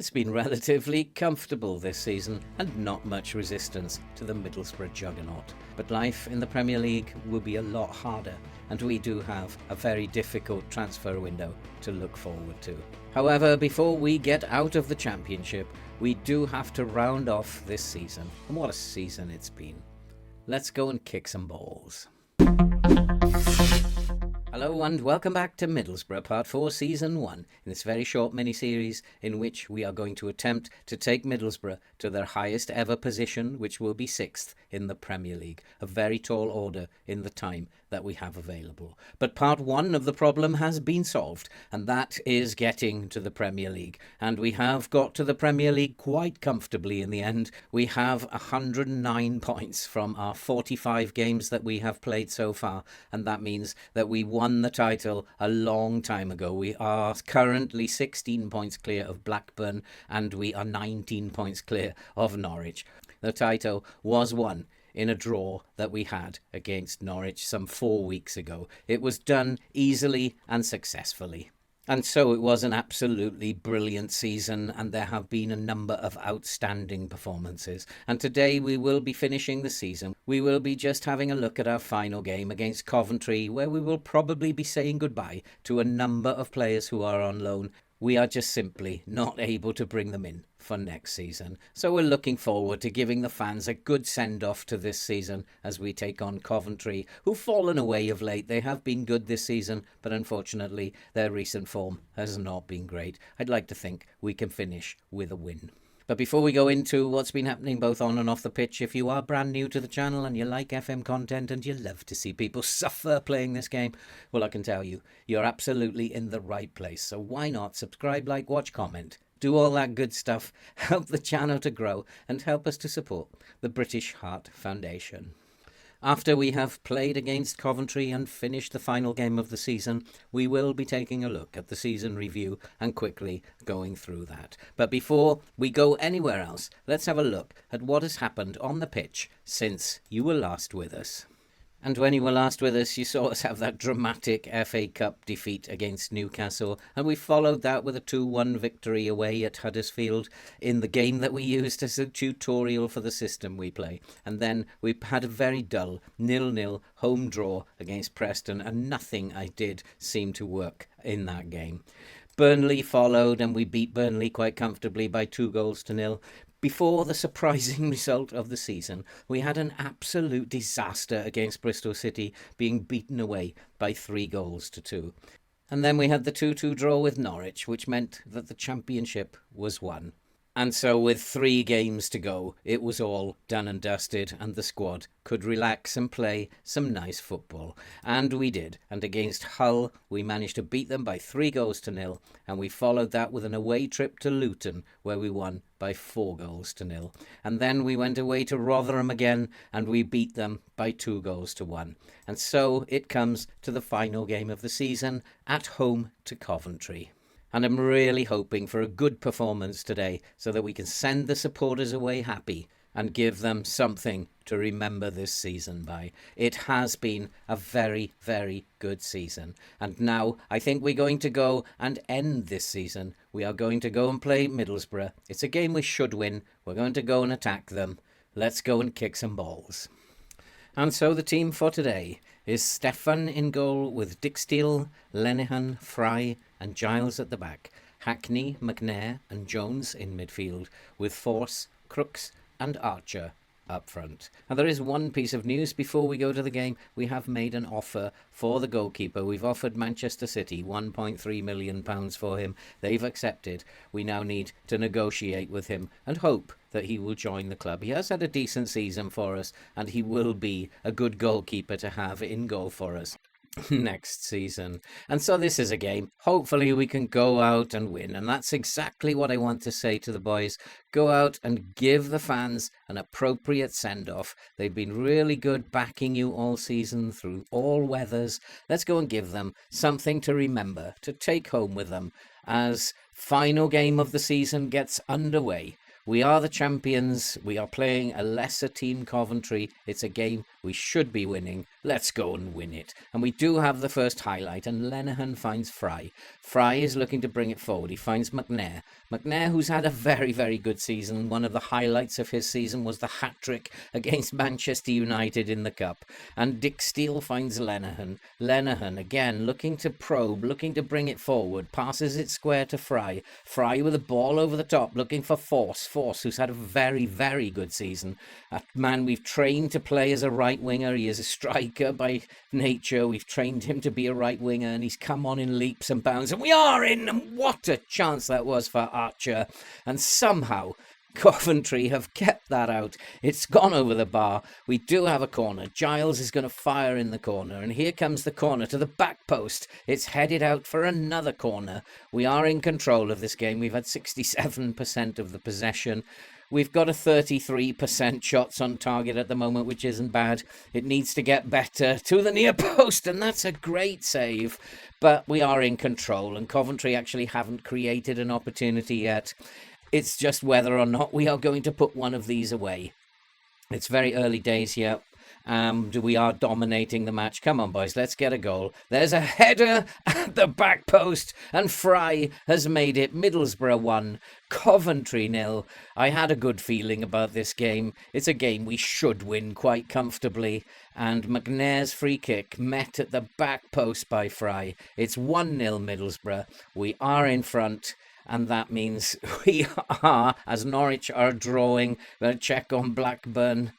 It's been relatively comfortable this season and not much resistance to the Middlesbrough juggernaut. But life in the Premier League will be a lot harder, and we do have a very difficult transfer window to look forward to. However, before we get out of the Championship, we do have to round off this season. And what a season it's been. Let's go and kick some balls. Hello and welcome back to Middlesbrough Part 4 Season 1, in this very short mini-series in which we are going to attempt to take Middlesbrough to their highest ever position, which will be 6th in the Premier League, a very tall order in the time that we have available. But Part 1 of the problem has been solved, and that is getting to the Premier League. And we have got to the Premier League quite comfortably in the end. We have 109 points from our 45 games that we have played so far, and that means that we won the title a long time ago. We are currently 16 points clear of Blackburn, and we are 19 points clear of Norwich. The title was won in a draw that we had against Norwich some 4 weeks ago. It was done easily and successfully. And so it was an absolutely brilliant season, and there have been a number of outstanding performances. And today we will be finishing the season. We will be just having a look at our final game against Coventry, where we will probably be saying goodbye to a number of players who are on loan. We are just simply not able to bring them in for next season. So we're looking forward to giving the fans a good send-off to this season as we take on Coventry, who've fallen away of late. They have been good this season, but unfortunately their recent form has not been great. I'd like to think we can finish with a win. But before we go into what's been happening both on and off the pitch, if you are brand new to the channel and you like FM content and you love to see people suffer playing this game, well, I can tell you, you're absolutely in the right place. So why not subscribe, like, watch, comment, do all that good stuff, help the channel to grow and help us to support the British Heart Foundation. After we have played against Coventry and finished the final game of the season, we will be taking a look at the season review and quickly going through that. But before we go anywhere else, let's have a look at what has happened on the pitch since you were last with us. And when you were last with us, you saw us have that dramatic FA Cup defeat against Newcastle, and we followed that with a 2-1 victory away at Huddersfield in the game that we used as a tutorial for the system we play. And then we had a very dull 0-0 home draw against Preston, and nothing I did seemed to work in that game. Burnley followed, and we beat Burnley quite comfortably by 2-0. Before the surprising result of the season, we had an absolute disaster against Bristol City, being beaten away by 3-2. And then we had the 2-2 draw with Norwich, which meant that the Championship was won. And so with 3 games to go, it was all done and dusted, and the squad could relax and play some nice football. And we did. And against Hull, we managed to beat them by 3-0, and we followed that with an away trip to Luton, where we won by 4-0. And then we went away to Rotherham again, and we beat them by 2-1. And so it comes to the final game of the season, at home to Coventry. And I'm really hoping for a good performance today so that we can send the supporters away happy and give them something to remember this season by. It has been a very, very good season. And now I think we're going to go and end this season. We are going to go and play Middlesbrough. It's a game we should win. We're going to go and attack them. Let's go and kick some balls. And so the team for today is Stefan in goal with Dick Steele, Lenihan, Fry and Giles at the back, Hackney, McNair and Jones in midfield, with Force, Crooks and Archer up front. And there is one piece of news before we go to the game. We have made an offer for the goalkeeper. We've offered Manchester City £1.3 million for him. They've accepted. We now need to negotiate with him and hope that he will join the club. He has had a decent season for us, and he will be a good goalkeeper to have in goal for us next season. And so this is a game. Hopefully we can go out and win, and that's exactly what I want to say to the boys. Go out and give the fans an appropriate send-off. They've been really good backing you all season through all weathers. Let's go and give them something to remember, to take home with them as final game of the season gets underway. We are the champions. We are playing a lesser team, Coventry. It's a game we should be winning, let's go and win it. And we do have the first highlight, and Lenihan finds Fry. Fry is looking to bring it forward. He finds McNair. McNair, who's had a very, very good season. One of the highlights of his season was the hat-trick against Manchester United in the Cup. And Dick Steele finds Lenihan. Lenihan, again, looking to probe, looking to bring it forward, passes it square to Fry. Fry with a ball over the top, looking for Force. Force, who's had a very, very good season. A man we've trained to play as a right winger. He is a striker by nature. We've trained him to be a right winger, and he's come on in leaps and bounds. And we are in, and what a chance that was for Archer. And somehow Coventry have kept that out. It's gone over the bar. We do have a corner. Giles is going to fire in the corner, and here comes the corner to the back post. It's headed out for another corner. We are in control of this game. We've had 67% of the possession. We've got a 33% shots on target at the moment, which isn't bad. It needs to get better to the near post, and that's a great save. But we are in control, and Coventry actually haven't created an opportunity yet. It's just whether or not we are going to put one of these away. It's very early days here. We are dominating the match. Come on, boys, let's get a goal. There's a header at the back post, and Fry has made it. Middlesbrough 1, Coventry 0. I had a good feeling about this game. It's a game we should win quite comfortably. And McNair's free kick met at the back post by Fry. It's 1-0 Middlesbrough. We are in front. And that means we are, as Norwich are drawing, we're going to check on Blackburn.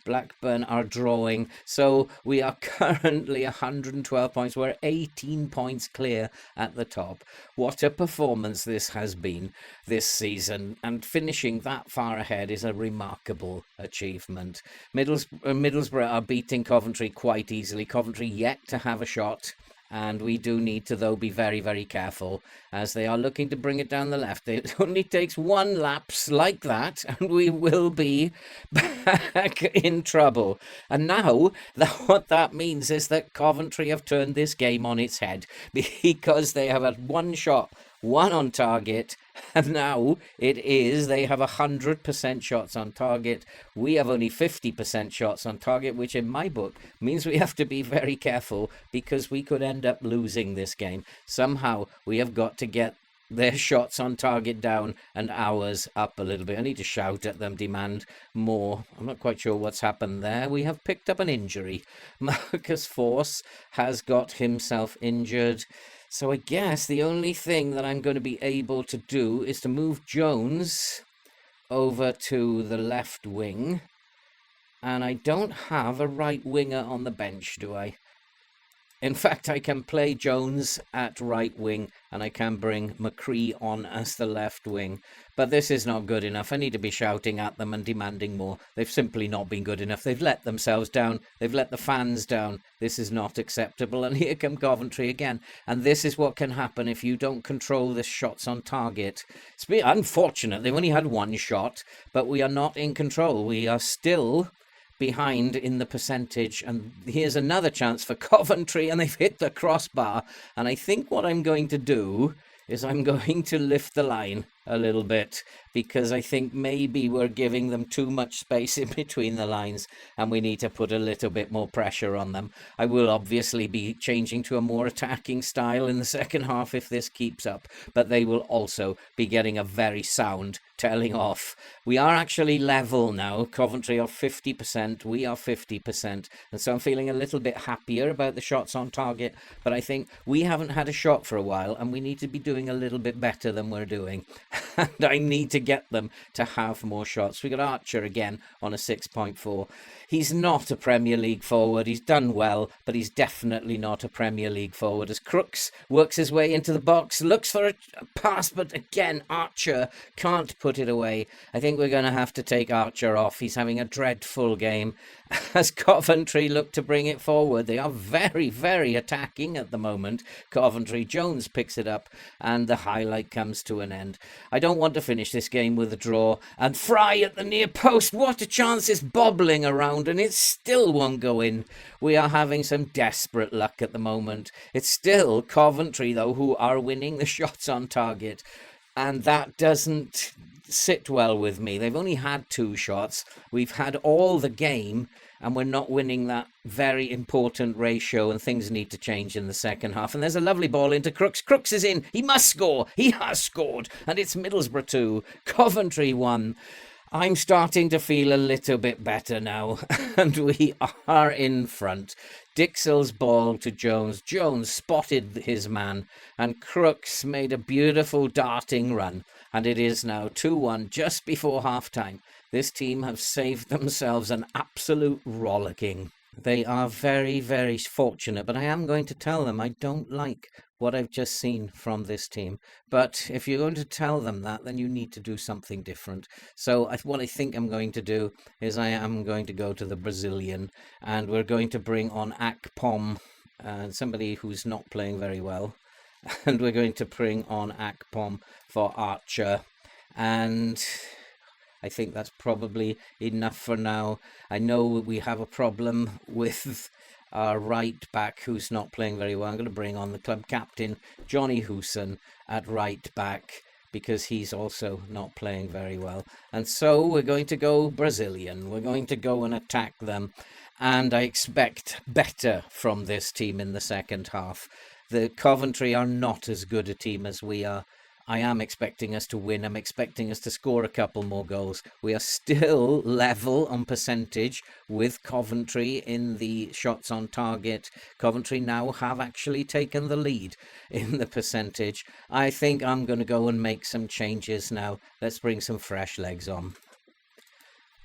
Blackburn are drawing. So we are currently 112 points. We're 18 points clear at the top. What a performance this has been this season. And finishing that far ahead is a remarkable achievement. Middlesbrough are beating Coventry quite easily. Coventry yet to have a shot. And we do need to, though, be very, very careful as they are looking to bring it down the left. It only takes one lapse like that, and we will be back in trouble. And now, what that means is that Coventry have turned this game on its head because they have had one shot, one on target, and now they have 100% shots on target. We have only 50% shots on target, which in my book means we have to be very careful because we could end up losing this game. Somehow we have got to get their shots on target down and ours up a little bit. I need to shout at them, demand more. I'm not quite sure what's happened there. We have picked up an injury. Marcus Force has got himself injured. So I guess the only thing that I'm going to be able to do is to move Jones over to the left wing. And I don't have a right winger on the bench, do I? In fact, I can play Jones at right wing and I can bring McCree on as the left wing. But this is not good enough. I need to be shouting at them and demanding more. They've simply not been good enough. They've let themselves down. They've let the fans down. This is not acceptable. And here come Coventry again. And this is what can happen if you don't control the shots on target. It's been unfortunate. They've only had one shot, but we are not in control. We are still behind in the percentage, and here's another chance for Coventry, and they've hit the crossbar. And I think what I'm going to do is I'm going to lift the line a little bit, because I think maybe we're giving them too much space in between the lines and we need to put a little bit more pressure on them. I will obviously be changing to a more attacking style in the second half if this keeps up, but they will also be getting a very sound telling off. We are actually level now. Coventry are 50%, we are 50%, and so I'm feeling a little bit happier about the shots on target, but I think we haven't had a shot for a while and we need to be doing a little bit better than we're doing. And I need to get them to have more shots. We got Archer again on a 6.4. He's not a Premier League forward. He's done well, but he's definitely not a Premier League forward. As Crooks works his way into the box, looks for a pass, but again, Archer can't put it away. I think we're going to have to take Archer off. He's having a dreadful game. As Coventry look to bring it forward, they are very, very attacking at the moment. Coventry, Jones picks it up, and the highlight comes to an end. I don't want to finish this game with a draw. And Fry at the near post, what a chance, is bobbling around, and it still won't go in. We are having some desperate luck at the moment. It's still Coventry, though, who are winning the shots on target. And that doesn't sit well with me. They've only had 2 shots. We've had all the game, and we're not winning that very important ratio, and things need to change in the second half. And there's a lovely ball into Crooks. Crooks is in. He must score. He has scored. And it's Middlesbrough 2, Coventry 1. I'm starting to feel a little bit better now, and we are in front. Dixell's ball to Jones. Jones spotted his man, and Crooks made a beautiful darting run, and it is now 2-1 just before half-time. This team have saved themselves an absolute rollicking. They are very, very fortunate, but I am going to tell them I don't like what I've just seen from this team. But if you're going to tell them that, then you need to do something different. So what I think I'm going to do is I am going to go to the Brazilian, and we're going to bring on Akpom, somebody who's not playing very well. And we're going to bring on Akpom for Archer. And I think that's probably enough for now. I know we have a problem with our right back who's not playing very well. I'm going to bring on the club captain, Johnny Hooson, at right back, because he's also not playing very well. And so we're going to go Brazilian. We're going to go and attack them. And I expect better from this team in the second half. The Coventry are not as good a team as we are. I am expecting us to win. I'm expecting us to score a couple more goals. We are still level on percentage with Coventry in the shots on target. Coventry now have actually taken the lead in the percentage. I think I'm going to go and make some changes now. Let's bring some fresh legs on.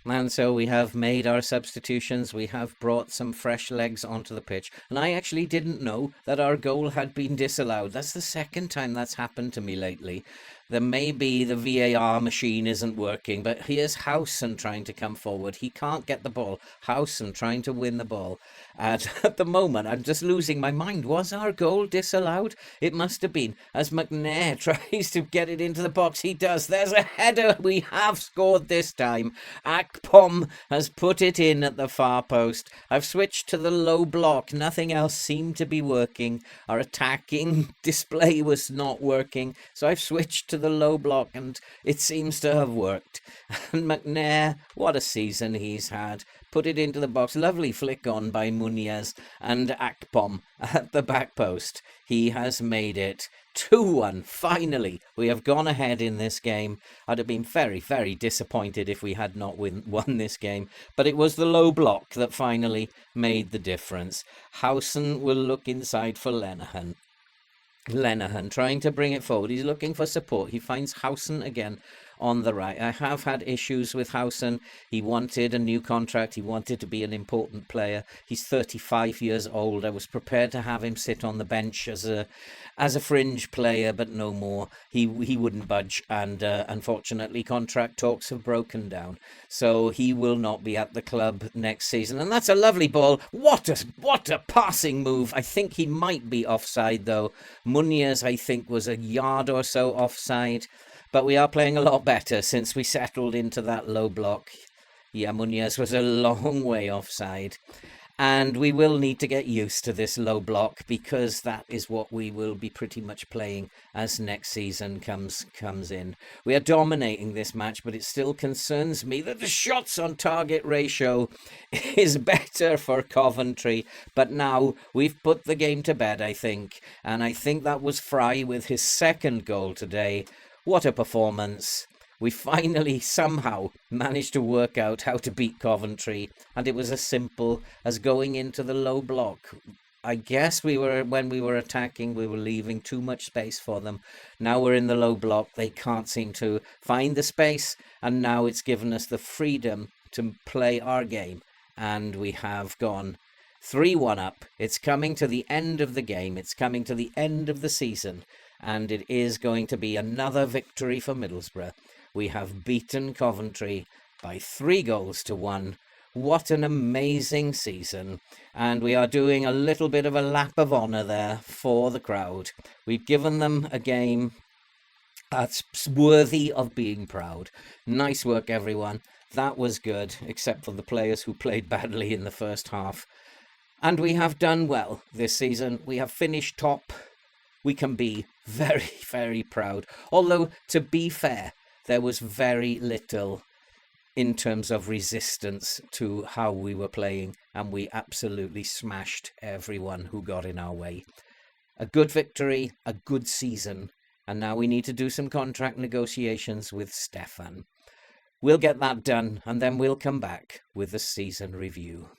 And so we have made our substitutions. We have brought some fresh legs onto the pitch. And I actually didn't know that our goal had been disallowed. That's the second time that's happened to me lately. There may be the VAR machine isn't working, but here's Howson trying to come forward. He can't get the ball. Howson trying to win the ball. And at the moment, I'm just losing my mind. Was our goal disallowed? It must have been. As McNair tries to get it into the box, he does. There's a header. We have scored this time. Akpom has put it in at the far post. I've switched to the low block. Nothing else seemed to be working. Our attacking display was not working. So I've switched to the low block, and it seems to have worked. And McNair, what a season he's had. Put it into the box. Lovely flick on by Muniz, and Akpom at the back post. He has made it 2-1. Finally, we have gone ahead in this game. I'd have been very, very disappointed if we had not won this game. But it was the low block that finally made the difference. Howson will look inside for Lenihan. Lenihan trying to bring it forward. He's looking for support. He finds Howson again on the right. I have had issues with Howson. He wanted a new contract. He wanted to be an important player. He's 35 years old. I was prepared to have him sit on the bench as a fringe player, but no more. He wouldn't budge, and unfortunately contract talks have broken down. So he will not be at the club next season. And that's a lovely ball. What a passing move. I think he might be offside though. Muniz, I think, was a yard or so offside. But we are playing a lot better since we settled into that low block. Yeah, Muniz was a long way offside. And we will need to get used to this low block, because that is what we will be pretty much playing as next season comes in. We are dominating this match, but it still concerns me that the shots on target ratio is better for Coventry. But now we've put the game to bed, I think. And I think that was Fry with his second goal today. What a performance. We finally somehow managed to work out how to beat Coventry, and it was as simple as going into the low block. I guess when we were attacking, we were leaving too much space for them. Now we're in the low block. They can't seem to find the space, and now it's given us the freedom to play our game, and we have gone 3-1 up. It's coming to the end of the game. It's coming to the end of the season, and it is going to be another victory for Middlesbrough. We have beaten Coventry by 3-1. What an amazing season. And we are doing a little bit of a lap of honour there for the crowd. We've given them a game that's worthy of being proud. Nice work, everyone. That was good, except for the players who played badly in the first half. And we have done well this season. We have finished top. We can be very, very proud. Although, to be fair, there was very little in terms of resistance to how we were playing, and we absolutely smashed everyone who got in our way. A good victory, a good season, and now we need to do some contract negotiations with Stefan. We'll get that done, and then we'll come back with the season review.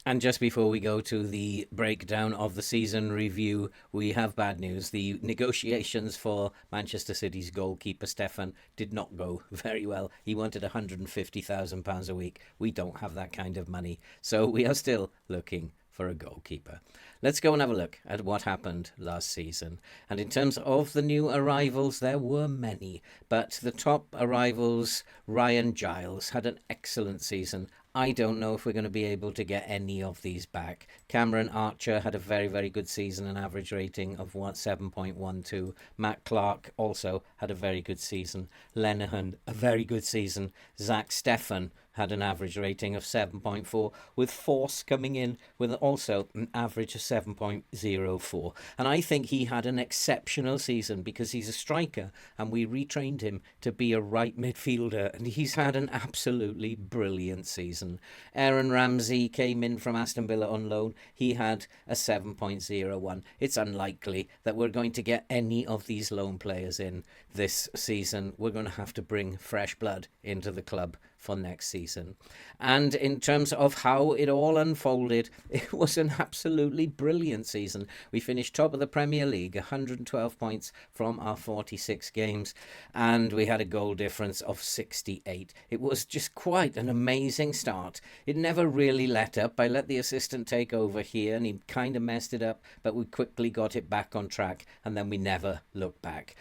And just before we go to the breakdown of the season review, we have bad news. The negotiations for Manchester City's goalkeeper, Stefan, did not go very well. He wanted £150,000 a week. We don't have that kind of money. So we are still looking for a goalkeeper. Let's go and have a look at what happened last season. And in terms of the new arrivals, there were many. But the top arrivals, Ryan Giles, had an excellent season. I don't know if we're going to be able to get any of these back. Cameron Archer had a very, very good season, an average rating of 7.12. Matt Clark also had a very good season. Lenihan, a very good season. Zach Stefan had an average rating of 7.4, with Force coming in with also an average of 7.04. And I think he had an exceptional season because he's a striker and we retrained him to be a right midfielder, and he's had an absolutely brilliant season. Aaron Ramsey came in from Aston Villa on loan. He had a 7.01. It's unlikely that we're going to get any of these loan players in this season. We're going to have to bring fresh blood into the club for next season. And in terms of how it all unfolded, it was an absolutely brilliant season. We finished top of the Premier League, 112 points from our 46 games, and we had a goal difference of 68. It was just quite an amazing start. It never really let up. I let the assistant take over here and he kind of messed it up, but we quickly got it back on track, and then we never looked back.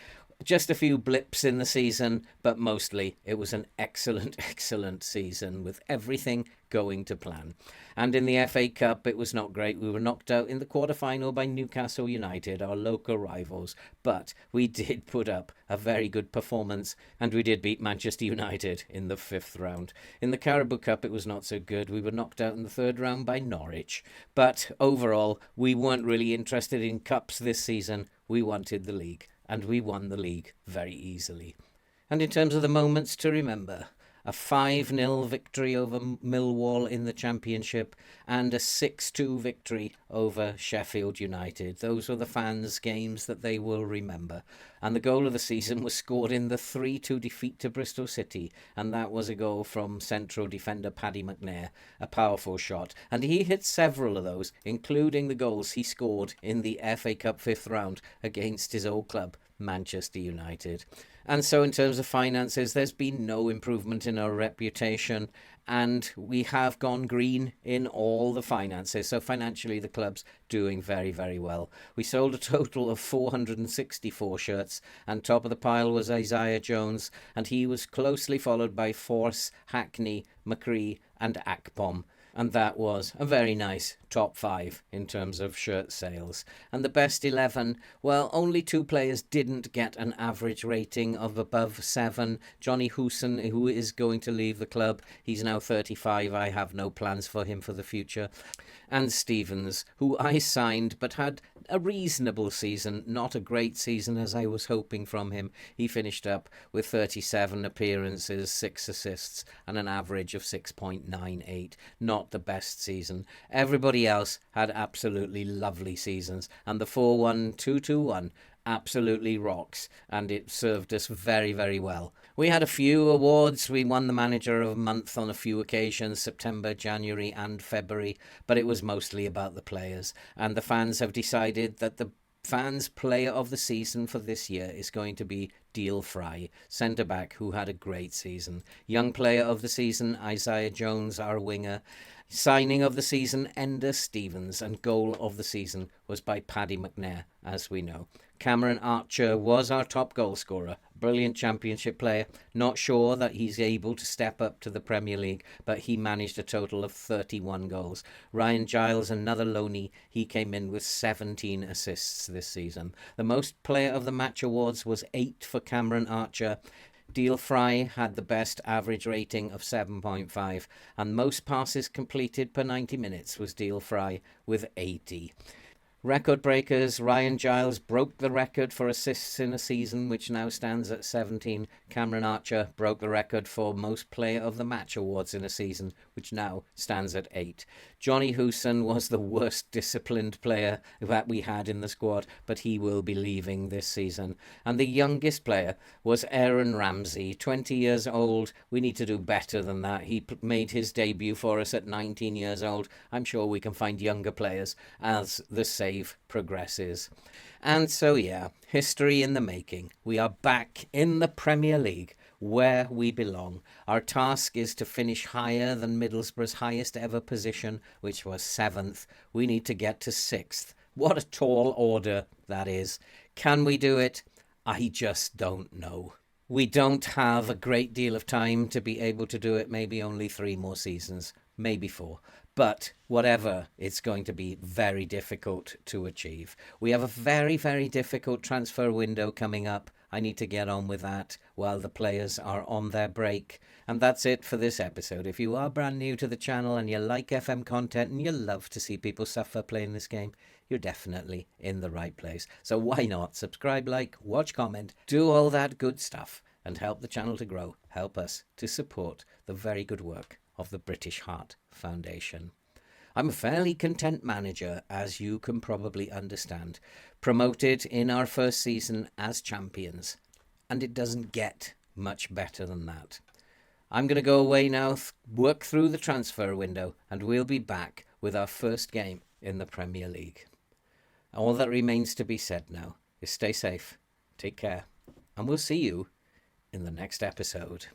Just a few blips in the season, but mostly it was an excellent, excellent season with everything going to plan. And in the FA Cup, it was not great. We were knocked out in the quarter-final by Newcastle United, our local rivals, but we did put up a very good performance, and we did beat Manchester United in the 5th round. In the Carabao Cup, it was not so good. We were knocked out in the 3rd round by Norwich, but overall, we weren't really interested in cups this season. We wanted the league, and we won the league very easily. And in terms of the moments to remember, a 5-0 victory over Millwall in the Championship and a 6-2 victory over Sheffield United. Those were the fans' games that they will remember. And the goal of the season was scored in the 3-2 defeat to Bristol City, and that was a goal from central defender Paddy McNair, a powerful shot. And he hit several of those, including the goals he scored in the FA Cup 5th round against his old club, Manchester United. And so in terms of finances, there's been no improvement in our reputation, and we have gone green in all the finances. So financially, the club's doing very, very well. We sold a total of 464 shirts, and top of the pile was Isaiah Jones, and he was closely followed by Force, Hackney, McCree and Akpom. And that was a very nice top 5 in terms of shirt sales. And the best 11, well, only 2 players didn't get an average rating of above 7. Johnny Hooson, who is going to leave the club, he's now 35. I have no plans for him for the future. And Stevens, who I signed but had a reasonable season, not a great season as I was hoping from him. He finished up with 37 appearances, 6 assists and an average of 6.98. Not the best season. Everybody else had absolutely lovely seasons, and the 4-1, 2-2-1 absolutely rocks, and it served us very, very well. We had a few awards. We won the Manager of the Month on a few occasions, September, January and February, but it was mostly about the players, and the fans have decided that the fans' player of the season for this year is going to be Deal Fry, centre-back, who had a great season. Young player of the season, Isaiah Jones, our winger. Signing of the season, Ender Stevens, and goal of the season was by Paddy McNair, as we know. Cameron Archer was our top goal scorer. Brilliant Championship player. Not sure that he's able to step up to the Premier League, but he managed a total of 31 goals. Ryan Giles, another loanee, he came in with 17 assists this season. The most player of the match awards was 8 for Cameron Archer. Deal Fry had the best average rating of 7.5, and most passes completed per 90 minutes was Deal Fry with 80. Record breakers, Ryan Giles broke the record for assists in a season, which now stands at 17. Cameron Archer broke the record for most player of the match awards in a season, which now stands at 8. Johnny Hewson was the worst disciplined player that we had in the squad, but he will be leaving this season. And the youngest player was Aaron Ramsey, 20 years old. We need to do better than that. He made his debut for us at 19 years old. I'm sure we can find younger players as the save progresses. And so, yeah, history in the making. We are back in the Premier League, where we belong. Our task is to finish higher than Middlesbrough's highest ever position, which was 7th. We need to get to 6th. What a tall order that is. Can we do it? I just don't know. We don't have a great deal of time to be able to do it, maybe only 3 more seasons, maybe 4. But whatever, it's going to be very difficult to achieve. We have a very, very difficult transfer window coming up. I need to get on with that while the players are on their break. And that's it for this episode. If you are brand new to the channel and you like FM content and you love to see people suffer playing this game, you're definitely in the right place. So why not subscribe, like, watch, comment, do all that good stuff and help the channel to grow. Help us to support the very good work of the British Heart Foundation. I'm a fairly content manager, as you can probably understand. Promoted in our first season as champions. And it doesn't get much better than that. I'm going to go away now, work through the transfer window, and we'll be back with our first game in the Premier League. All that remains to be said now is stay safe, take care, and we'll see you in the next episode.